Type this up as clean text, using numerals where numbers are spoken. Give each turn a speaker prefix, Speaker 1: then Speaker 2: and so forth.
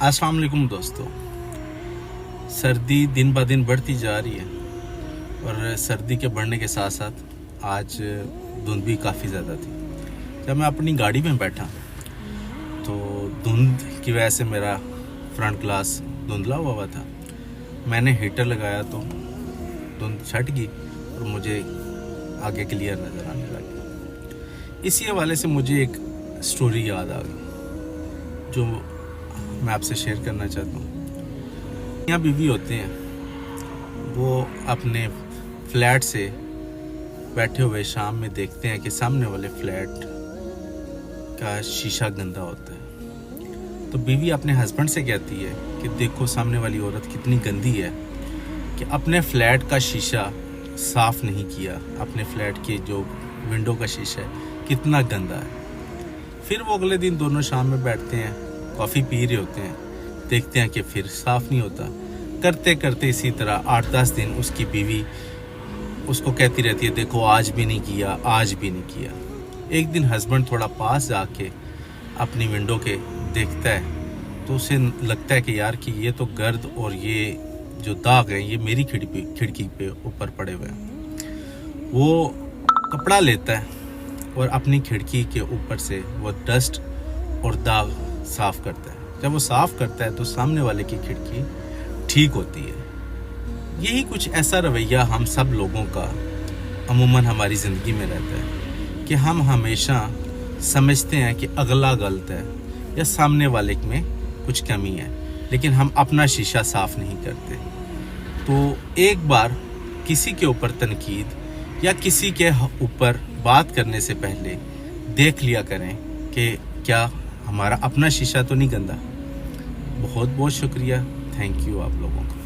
Speaker 1: अस्सलाम वालेकुम दोस्तों। सर्दी दिन ब दिन बढ़ती जा रही है और सर्दी के बढ़ने के साथ साथ आज धुंध भी काफ़ी ज़्यादा थी। जब मैं अपनी गाड़ी में बैठा तो धुंध की वजह से मेरा फ्रंट ग्लास धुंधला हुआ था। मैंने हीटर लगाया तो धुंध छट गई और मुझे आगे क्लियर नज़र आने लगा। इसी हवाले से मुझे एक स्टोरी याद आ गई जो मैं आपसे शेयर करना चाहता हूँ। यहाँ बीवी होते हैं, वो अपने फ्लैट से बैठे हुए शाम में देखते हैं कि सामने वाले फ्लैट का शीशा गंदा होता है। तो बीवी अपने हस्बैंड से कहती है कि देखो सामने वाली औरत कितनी गंदी है कि अपने फ्लैट का शीशा साफ़ नहीं किया, अपने फ्लैट के जो विंडो का शीशा है कितना गंदा है। फिर वो अगले दिन दोनों शाम में बैठते हैं, कॉफ़ी पी रहे होते हैं, देखते हैं कि फिर साफ़ नहीं होता। करते करते इसी तरह 8-10 दिन उसकी बीवी उसको कहती रहती है देखो आज भी नहीं किया, आज भी नहीं किया। एक दिन हस्बैंड थोड़ा पास जाके अपनी विंडो के देखता है तो उसे लगता है कि यार कि ये तो गर्द और ये जो दाग हैं ये मेरी खिड़की पे ऊपर पड़े हुए हैं। वो कपड़ा लेता है और अपनी खिड़की के ऊपर से वो डस्ट और दाग साफ़ करता है। जब वो साफ़ करता है तो सामने वाले की खिड़की ठीक होती है। यही कुछ ऐसा रवैया हम सब लोगों का अमूमन हमारी ज़िंदगी में रहता है कि हम हमेशा समझते हैं कि अगला गलत है या सामने वाले में कुछ कमी है, लेकिन हम अपना शीशा साफ़ नहीं करते। तो एक बार किसी के ऊपर तनकीद या किसी के ऊपर बात करने से पहले देख लिया करें कि क्या हमारा अपना शीशा तो नहीं गंदा। बहुत बहुत शुक्रिया, थैंक यू आप लोगों का।